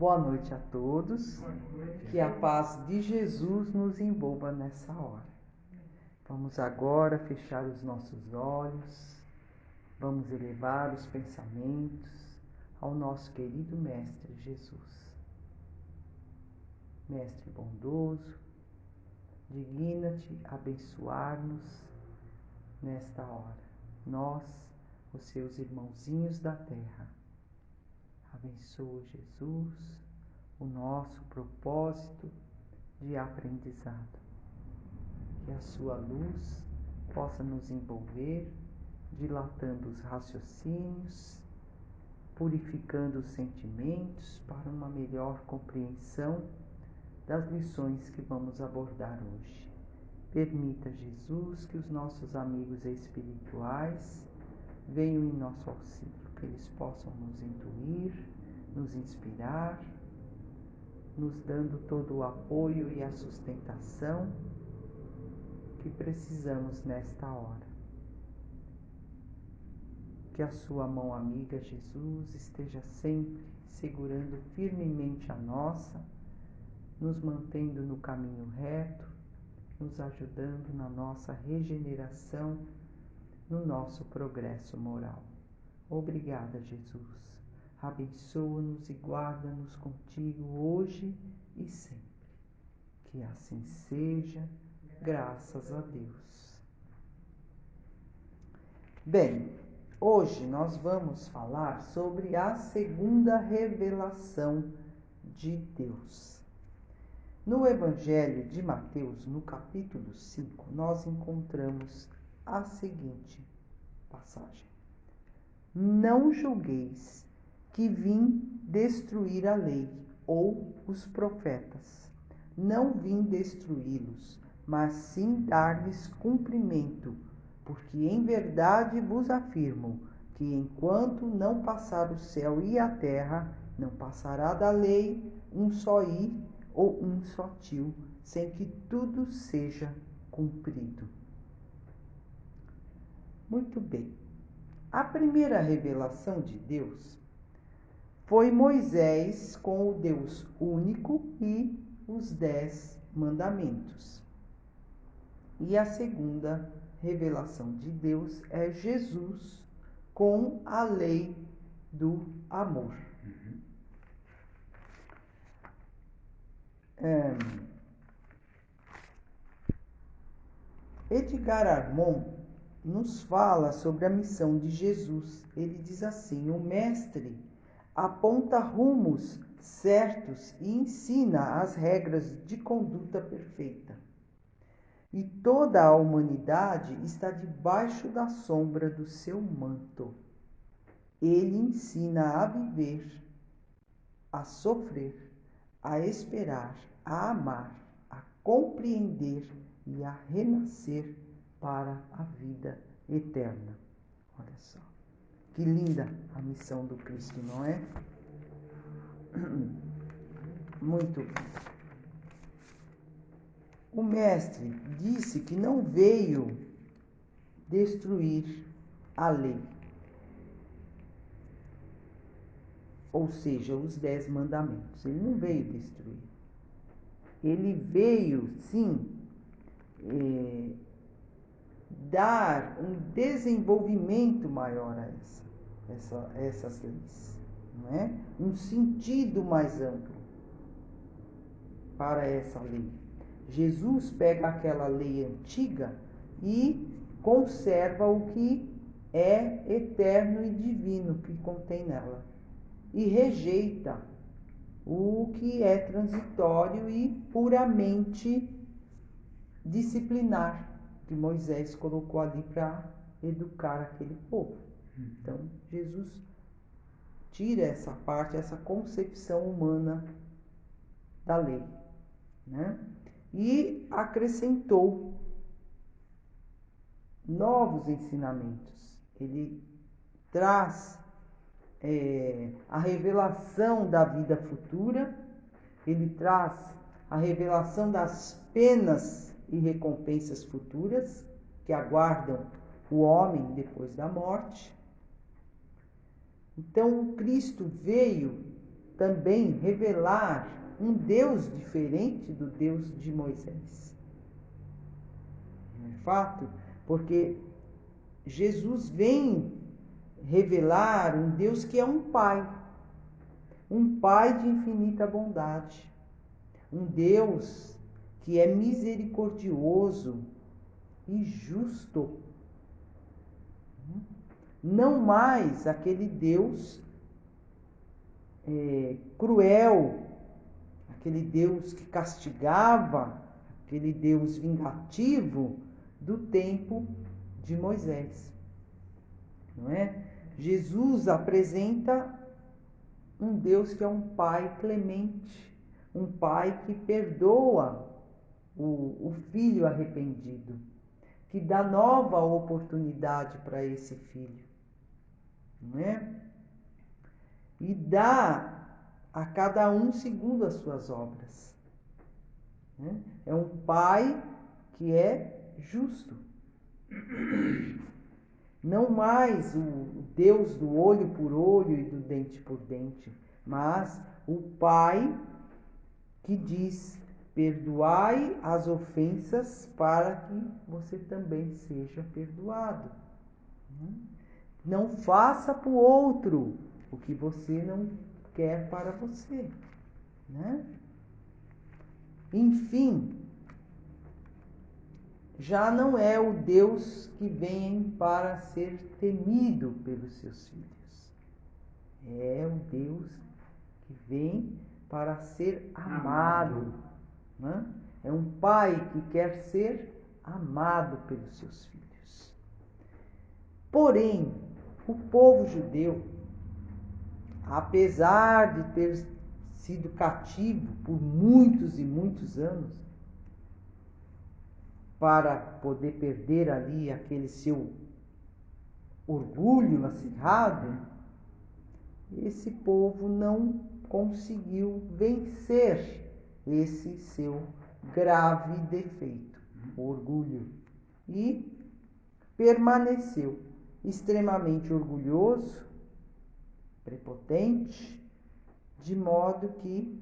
Boa noite a todos. Que a paz de Jesus nos envolva nessa hora. Vamos agora fechar os nossos olhos. Vamos elevar os pensamentos ao nosso querido Mestre Jesus. Mestre bondoso, digna-te abençoar-nos nesta hora. Nós, os seus irmãozinhos da terra. Abençoa, Jesus, o nosso propósito de aprendizado. Que a sua luz possa nos envolver, dilatando os raciocínios, purificando os sentimentos para uma melhor compreensão das lições que vamos abordar hoje. Permita, Jesus, que os nossos amigos espirituais venham em nosso auxílio, que eles possam nos intuir, nos inspirar, nos dando todo o apoio e a sustentação que precisamos nesta hora. Que a sua mão amiga, Jesus, esteja sempre segurando firmemente a nossa, nos mantendo no caminho reto, nos ajudando na nossa regeneração, no nosso progresso moral. Obrigada, Jesus. Abençoa-nos e guarda-nos contigo hoje e sempre. Que assim seja, graças a Deus. Bem, hoje nós vamos falar sobre a segunda revelação de Deus. No Evangelho de Mateus, no capítulo 5, nós encontramos a seguinte passagem: Não julgueis que vim destruir a lei ou os profetas. Não vim destruí-los, mas sim dar-lhes cumprimento, porque em verdade vos afirmo que enquanto não passar o céu e a terra, não passará da lei um só i ou um só tio, sem que tudo seja cumprido. Muito bem. A primeira revelação de Deus foi Moisés com o Deus único e os 10 mandamentos. E a segunda revelação de Deus é Jesus com a lei do amor. Edgar Armond nos fala sobre a missão de Jesus. Ele diz assim: o mestre aponta rumos certos e ensina as regras de conduta perfeita. E toda a humanidade está debaixo da sombra do seu manto. Ele ensina a viver, a sofrer, a esperar, a amar, a compreender e a renascer para a vida eterna. Olha só, que linda a missão do Cristo, não é? Muito bem. O mestre disse que não veio destruir a lei, ou seja, os 10 mandamentos. Ele não veio destruir. Ele veio, sim, dar um desenvolvimento maior a essas leis, não é? Um sentido mais amplo para essa lei. Jesus pega aquela lei antiga e conserva o que é eterno e divino que contém nela, e rejeita o que é transitório e puramente disciplinar, que Moisés colocou ali para educar aquele povo. Então, Jesus tira essa parte, essa concepção humana da lei, né? E acrescentou novos ensinamentos. Ele traz a revelação da vida futura, ele traz a revelação das penas e recompensas futuras que aguardam o homem depois da morte. Então, o Cristo veio também revelar um Deus diferente do Deus de Moisés. Não é fato? Porque Jesus vem revelar um Deus que é um Pai de infinita bondade, um Deus que é misericordioso e justo. Não mais aquele Deus cruel, aquele Deus que castigava, aquele Deus vingativo do tempo de Moisés. Não é? Jesus apresenta um Deus que é um Pai clemente, um Pai que perdoa o filho arrependido, que dá nova oportunidade para esse filho, não é? E dá a cada um segundo as suas obras. Né? É um Pai que é justo. Não mais o Deus do olho por olho e do dente por dente, mas o Pai que diz: perdoai as ofensas para que você também seja perdoado. Não faça para o outro o que você não quer para você. Né? Enfim, já não é o Deus que vem para ser temido pelos seus filhos. É o Deus que vem para ser amado. Né? É um pai que quer ser amado pelos seus filhos. Porém, o povo judeu, apesar de ter sido cativo por muitos e muitos anos, para poder perder ali aquele seu orgulho acirrado, esse povo não conseguiu vencer esse seu grave defeito, o orgulho, e permaneceu extremamente orgulhoso, prepotente, de modo que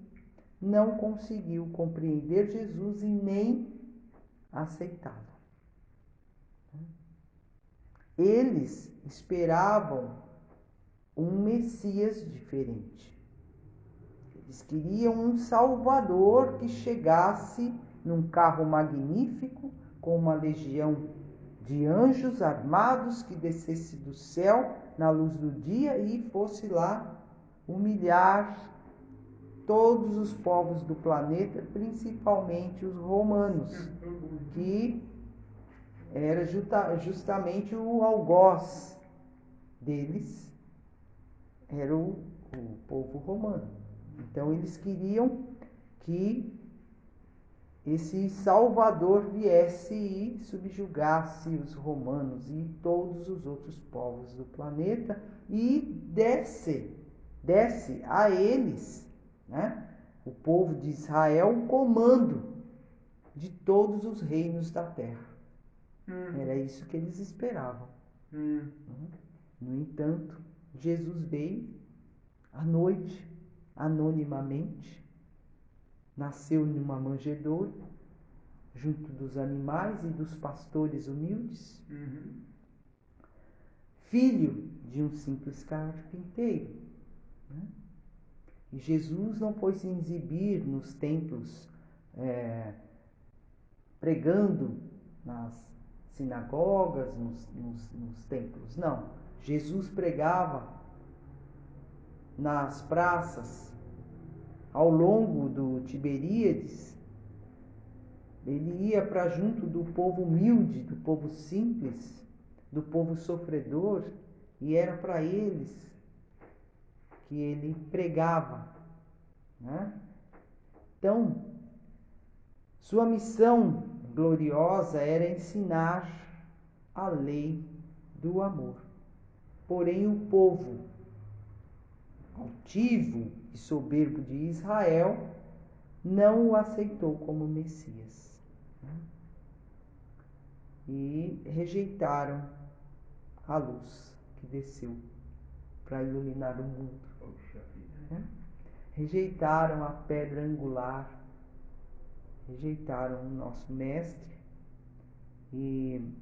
não conseguiu compreender Jesus e nem aceitá-lo. Eles esperavam um Messias diferente. Eles queriam um Salvador que chegasse num carro magnífico, com uma legião de anjos armados, que descesse do céu na luz do dia e fosse lá humilhar todos os povos do planeta, principalmente os romanos, que era justamente o algoz deles, era o povo romano. Então eles queriam que esse Salvador viesse e subjugasse os romanos e todos os outros povos do planeta e desse a eles, né, o povo de Israel, o comando de todos os reinos da terra. Era isso que eles esperavam. No entanto, Jesus veio à noite, anonimamente, nasceu numa manjedoura, junto dos animais e dos pastores humildes, filho de um simples carpinteiro. Né? E Jesus não foi se exibir nos templos, pregando nas sinagogas, nos templos. Não. Jesus pregava nas praças, ao longo do Tiberíades. Ele ia para junto do povo humilde, do povo simples, do povo sofredor, e era para eles que ele pregava. Né? Então, sua missão gloriosa era ensinar a lei do amor. Porém, o povo altivo e soberbo de Israel não o aceitou como Messias. E rejeitaram a luz que desceu para iluminar o mundo. rejeitaram a pedra angular, rejeitaram o nosso mestre e,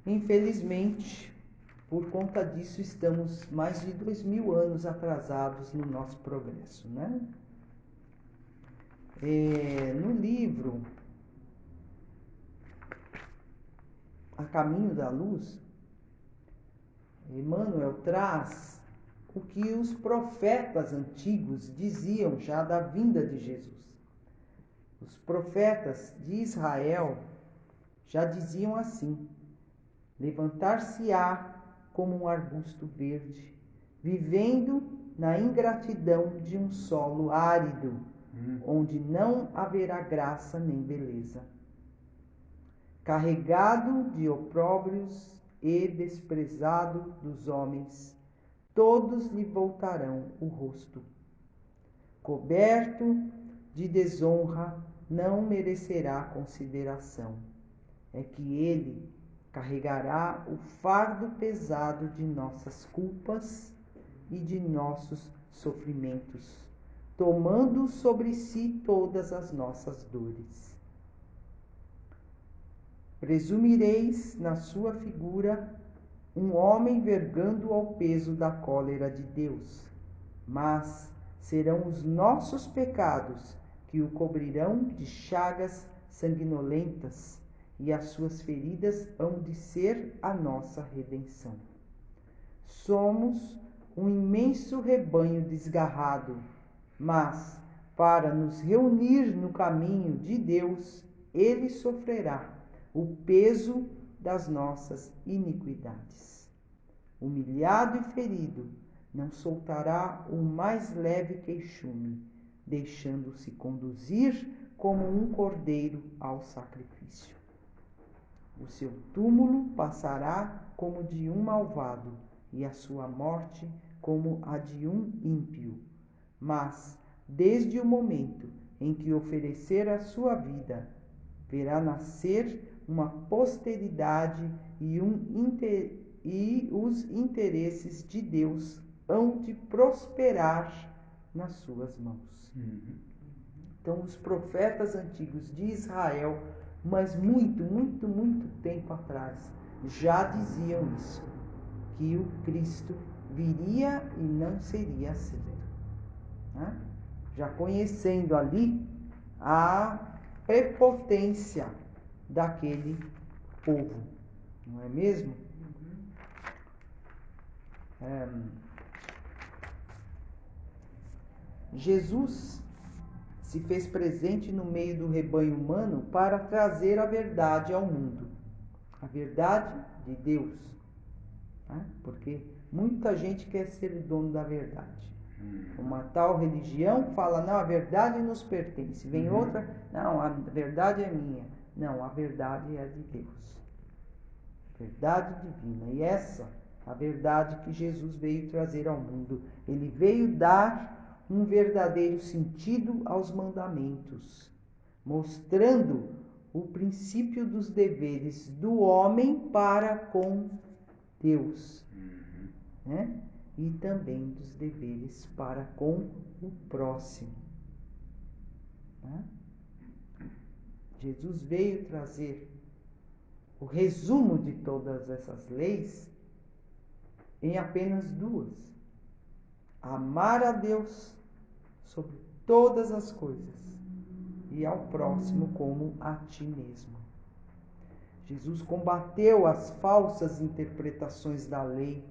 infelizmente, por conta disso, estamos mais de 2000 anos atrasados no nosso progresso, né? No livro A Caminho da Luz, Emmanuel traz o que os profetas antigos diziam já da vinda de Jesus. Os profetas de Israel já diziam assim: levantar-se-á como um arbusto verde, vivendo na ingratidão de um solo árido, onde não haverá graça nem beleza. Carregado de opróbrios e desprezado dos homens, todos lhe voltarão o rosto. Coberto de desonra, não merecerá consideração. É que ele carregará o fardo pesado de nossas culpas e de nossos sofrimentos, tomando sobre si todas as nossas dores. Presumireis na sua figura um homem vergando ao peso da cólera de Deus, mas serão os nossos pecados que o cobrirão de chagas sanguinolentas, e as suas feridas hão de ser a nossa redenção. Somos um imenso rebanho desgarrado, mas para nos reunir no caminho de Deus, ele sofrerá o peso das nossas iniquidades. Humilhado e ferido, não soltará o mais leve queixume, deixando-se conduzir como um cordeiro ao sacrifício. O seu túmulo passará como de um malvado, e a sua morte como a de um ímpio. Mas, desde o momento em que oferecer a sua vida, verá nascer uma posteridade e os interesses de Deus hão de prosperar nas suas mãos. Então, os profetas antigos de Israel, mas muito tempo atrás, já diziam isso, que o Cristo viria e não seria aceito, né? Já conhecendo ali a prepotência daquele povo, não é mesmo? Jesus se fez presente no meio do rebanho humano para trazer a verdade ao mundo, a verdade de Deus, né? Porque muita gente quer ser o dono da verdade. Uma tal religião fala, não, a verdade nos pertence. Vem outra, não, a verdade é minha. Não, a verdade é de Deus. Verdade divina. E essa, a verdade que Jesus veio trazer ao mundo. Ele veio dar um verdadeiro sentido aos mandamentos, mostrando o princípio dos deveres do homem para com Deus, né? E também dos deveres para com o próximo, né? Jesus veio trazer o resumo de todas essas leis em apenas duas: amar a Deus sobre todas as coisas e ao próximo como a ti mesmo. Jesus combateu as falsas interpretações da lei,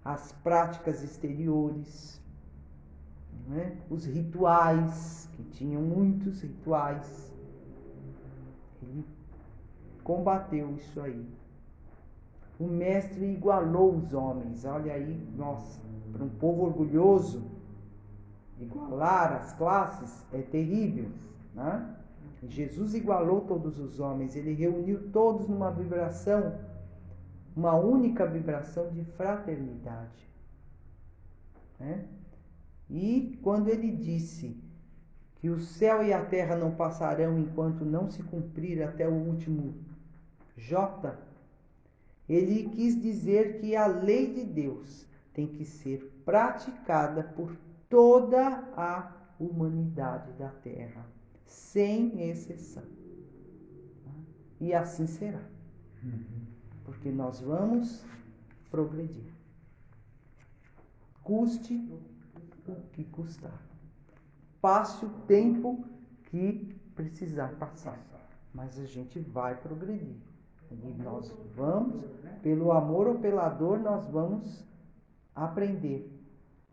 as práticas exteriores, né? Os rituais, que tinham muitos rituais. Ele combateu isso aí. O mestre igualou os homens. Olha aí, nossa, para um povo orgulhoso, igualar as classes é terrível, né? Jesus igualou todos os homens, ele reuniu todos numa vibração, uma única vibração de fraternidade, né? E quando ele disse que o céu e a terra não passarão enquanto não se cumprir até o último J, ele quis dizer que a lei de Deus tem que ser praticada por toda a humanidade da terra, sem exceção. E assim será, porque nós vamos progredir, custe o que custar, passe o tempo que precisar passar, mas a gente vai progredir. E nós vamos, pelo amor ou pela dor, nós vamos aprender,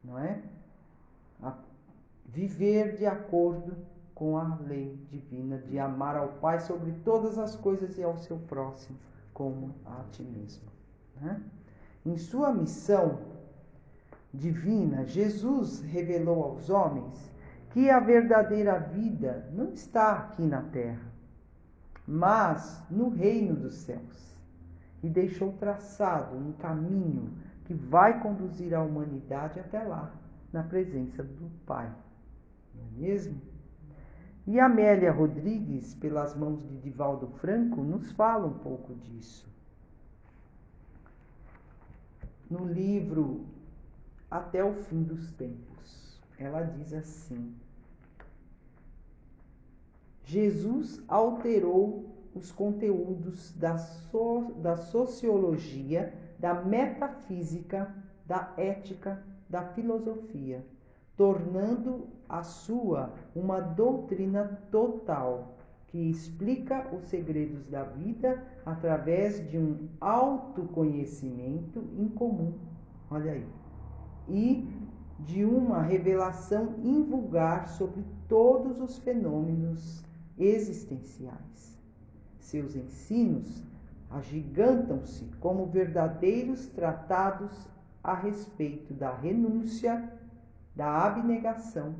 não é? A viver de acordo com a lei divina de amar ao Pai sobre todas as coisas e ao seu próximo como a ti mesmo, né? Em sua missão divina, Jesus revelou aos homens que a verdadeira vida não está aqui na terra, mas no reino dos céus, e deixou traçado um caminho que vai conduzir a humanidade até lá, na presença do Pai. Não é mesmo? E Amélia Rodrigues, pelas mãos de Divaldo Franco, nos fala um pouco disso. No livro Até o Fim dos Tempos, ela diz assim: Jesus alterou os conteúdos da sociologia, da metafísica, da ética, da filosofia, tornando a sua uma doutrina total, que explica os segredos da vida através de um autoconhecimento incomum, olha aí, e de uma revelação invulgar sobre todos os fenômenos existenciais. Seus ensinos agigantam-se como verdadeiros tratados a respeito da renúncia, da abnegação,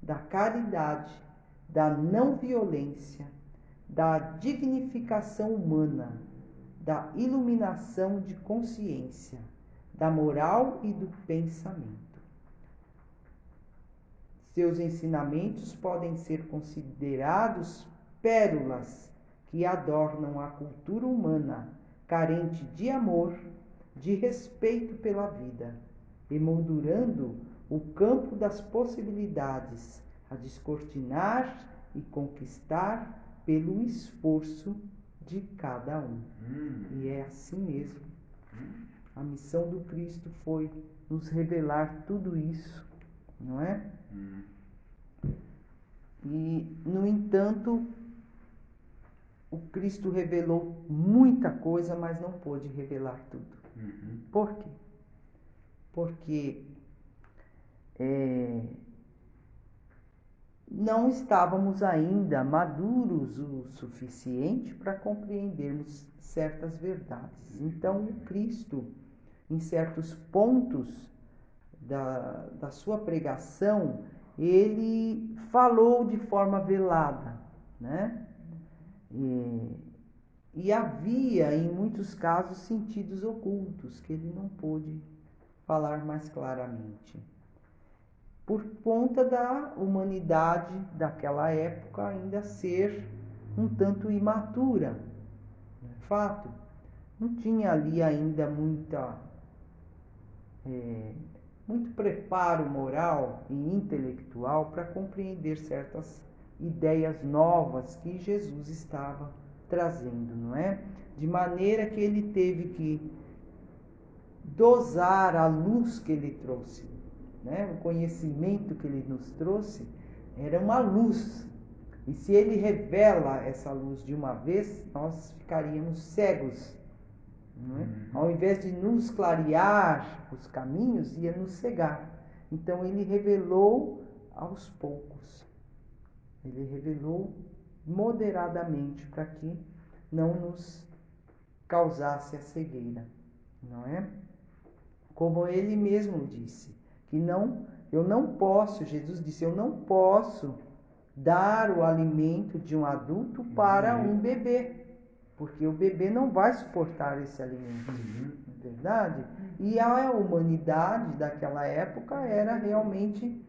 da caridade, da não violência, da dignificação humana, da iluminação de consciência, da moral e do pensamento. Seus ensinamentos podem ser considerados pérolas que adornam a cultura humana, carente de amor, de respeito pela vida, emoldurando o campo das possibilidades a descortinar e conquistar pelo esforço de cada um. E é assim mesmo. A missão do Cristo foi nos revelar tudo isso, não é? E, no entanto, o Cristo revelou muita coisa, mas não pôde revelar tudo. Por quê? Porque não estávamos ainda maduros o suficiente para compreendermos certas verdades. Então, o Cristo, em certos pontos da sua pregação, ele falou de forma velada, né? E havia, em muitos casos, sentidos ocultos que ele não pôde falar mais claramente, por conta da humanidade daquela época ainda ser um tanto imatura. Não é fato? Não tinha ali ainda muito preparo moral e intelectual para compreender certas ideias novas que Jesus estava trazendo, não é? De maneira que ele teve que dosar a luz que ele trouxe, né? O conhecimento que ele nos trouxe era uma luz. E se ele revela essa luz de uma vez, nós ficaríamos cegos, não é? Ao invés de nos clarear os caminhos, ia nos cegar. Então ele revelou aos poucos. Ele revelou moderadamente para que não nos causasse a cegueira, não é? Como ele mesmo disse, que eu não posso, Jesus disse, eu não posso dar o alimento de um adulto para um bebê, porque o bebê não vai suportar esse alimento, não é verdade? E a humanidade daquela época era realmente,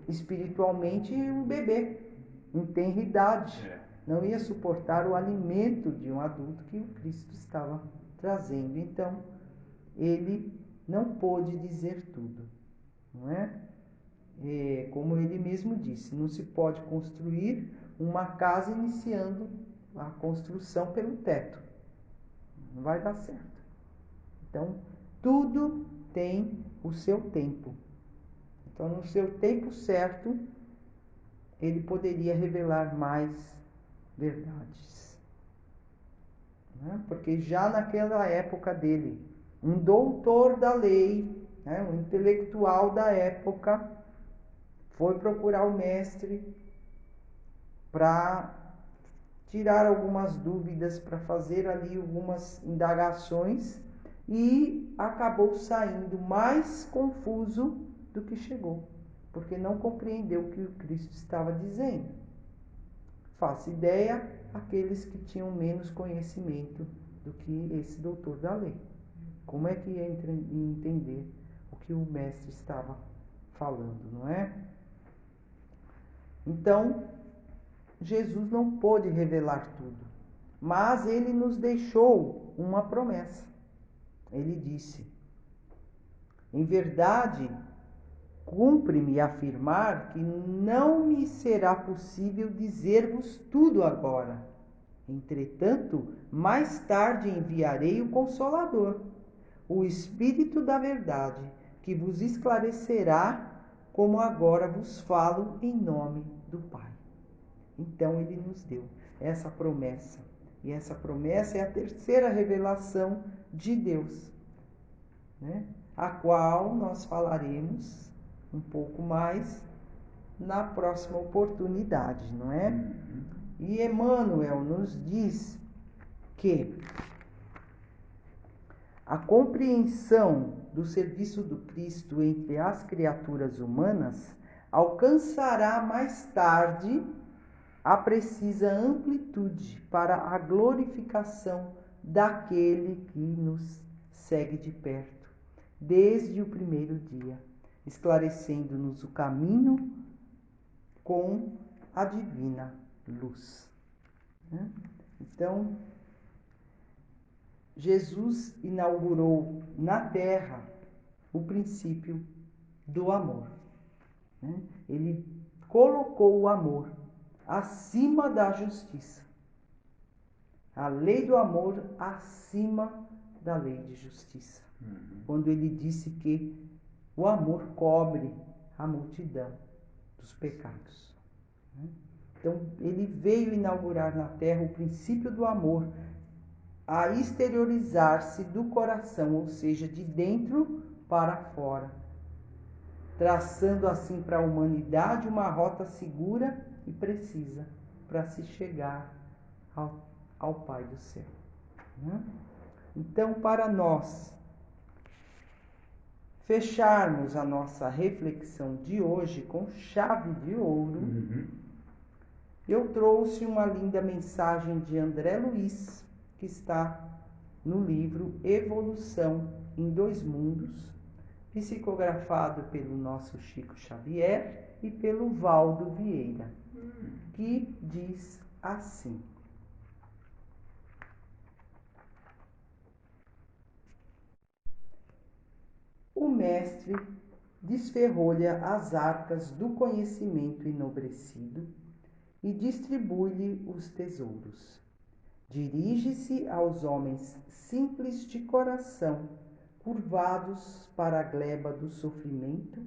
espiritualmente, um bebê, em tenra idade. Não ia suportar o alimento de um adulto que o Cristo estava trazendo. Então, ele não pôde dizer tudo, não é? como ele mesmo disse, não se pode construir uma casa iniciando a construção pelo teto. Não vai dar certo. Então, tudo tem o seu tempo. Então, no seu tempo certo, ele poderia revelar mais verdades. Né? Porque já naquela época dele, um doutor da lei, né, um intelectual da época, foi procurar o mestre para tirar algumas dúvidas, para fazer ali algumas indagações, e acabou saindo mais confuso do que chegou, porque não compreendeu o que o Cristo estava dizendo. Faça ideia aqueles que tinham menos conhecimento do que esse doutor da lei. Como é que ia entender o que o mestre estava falando, não é? Então, Jesus não pôde revelar tudo, mas ele nos deixou uma promessa. Ele disse: em verdade, cumpre-me afirmar que não me será possível dizer-vos tudo agora. Entretanto, mais tarde enviarei o Consolador, o Espírito da Verdade, que vos esclarecerá como agora vos falo em nome do Pai. Então ele nos deu essa promessa. E essa promessa é a terceira revelação de Deus, né? A qual nós falaremos um pouco mais na próxima oportunidade, não é? E Emmanuel nos diz que a compreensão do serviço do Cristo entre as criaturas humanas alcançará mais tarde a precisa amplitude para a glorificação daquele que nos segue de perto, desde o primeiro dia, esclarecendo-nos o caminho com a divina luz. Então, Jesus inaugurou na terra o princípio do amor. Ele colocou o amor acima da justiça. A lei do amor acima da lei de justiça. Quando ele disse que o amor cobre a multidão dos pecados. Então, ele veio inaugurar na terra o princípio do amor, a exteriorizar-se do coração, ou seja, de dentro para fora, traçando assim para a humanidade uma rota segura e precisa para se chegar ao Pai do céu. Então, para nós fecharmos a nossa reflexão de hoje com chave de ouro, eu trouxe uma linda mensagem de André Luiz, que está no livro Evolução em Dois Mundos, psicografado pelo nosso Chico Xavier e pelo Valdo Vieira, que diz assim: o mestre desferrolha as arcas do conhecimento enobrecido e distribui-lhe os tesouros. Dirige-se aos homens simples de coração, curvados para a gleba do sofrimento,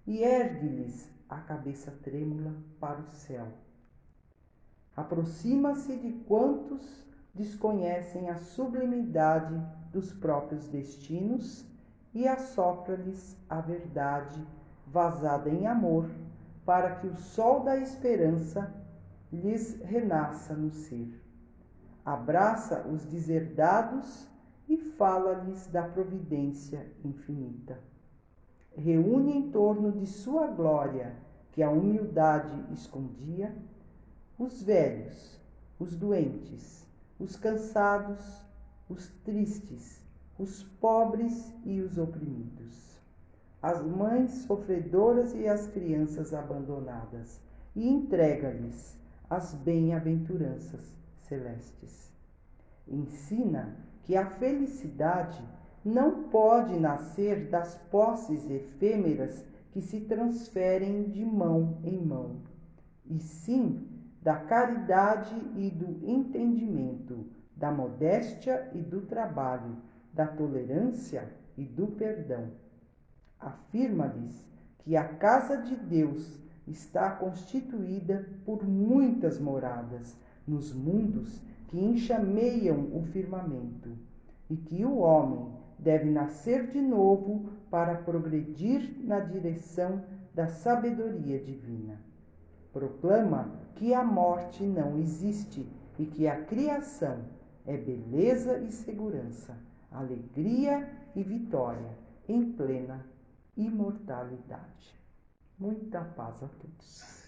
e ergue-lhes a cabeça trêmula para o céu. Aproxima-se de quantos desconhecem a sublimidade dos próprios destinos e assopra-lhes a verdade vazada em amor, para que o sol da esperança lhes renasça no ser. Abraça os deserdados e fala-lhes da providência infinita. Reúne em torno de sua glória, que a humildade escondia, os velhos, os doentes, os cansados, os tristes, os pobres e os oprimidos, as mães sofredoras e as crianças abandonadas, e entrega-lhes as bem-aventuranças celestes. Ensina que a felicidade não pode nascer das posses efêmeras que se transferem de mão em mão, e sim da caridade e do entendimento, da modéstia e do trabalho, da tolerância e do perdão. Afirma-lhes que a casa de Deus está constituída por muitas moradas nos mundos que enxameiam o firmamento, e que o homem deve nascer de novo para progredir na direção da sabedoria divina. Proclama que a morte não existe e que a criação é beleza e segurança, alegria e vitória em plena imortalidade. Muita paz a todos.